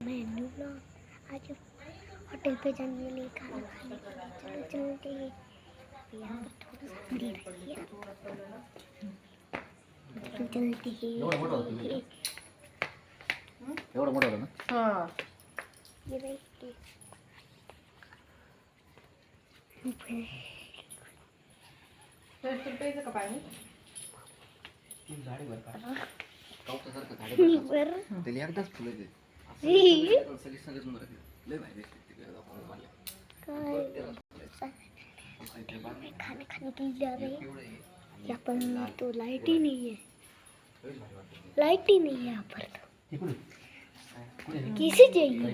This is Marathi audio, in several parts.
मेन्यू ब्लॉग आज होटल पे जाने वाले खाना खाने के लिए चलो चलते हैं। यहाँ पर थोड़ा सा अंधेरा है, चलते हैं। एवढा मोठा होता ना? हाँ ये देखिए प्यायचं का पाणी झाडे बरं का? कवचासारखं झाडे बर बरं का? त्याला एकदाच फुलं येते. सगळी सगळीच मरत आहे. लय भारी दिसते ते काय खाने खाने के लिए जा रहे हैं। यहाँ पर तो लाइट ही नहीं है, लाइट ही नहीं है यहाँ पर तो कैसे जाइए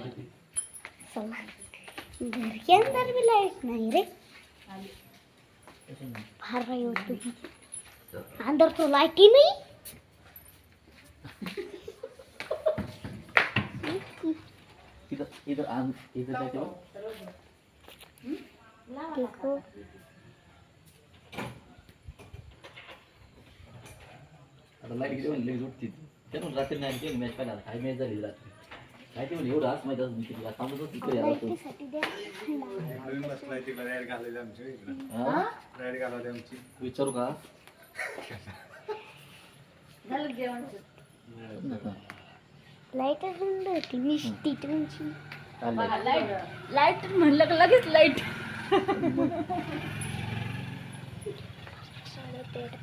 साला। घर के अंदर भी लाइट नहीं रे, बाहर रही हो तुम, अंदर तो लाइट ही नहीं। इधर जाते हो. देखो आता लाईट गेली म्हणजे लगेच उठते. त्यातून रात्री नाही केली मॅच पाहिला. काय मॅच झाली रात्री काय ते म्हणजे एवढं आज माहिती असून किती थांबत होती इकडे यायला तो. लाईटीसाठी द्या विचारू का? झालं जेवण लाईट बंद होती नुसती तुमची. लाईट लाईट म्हणलं का लगेच लाईट 13:30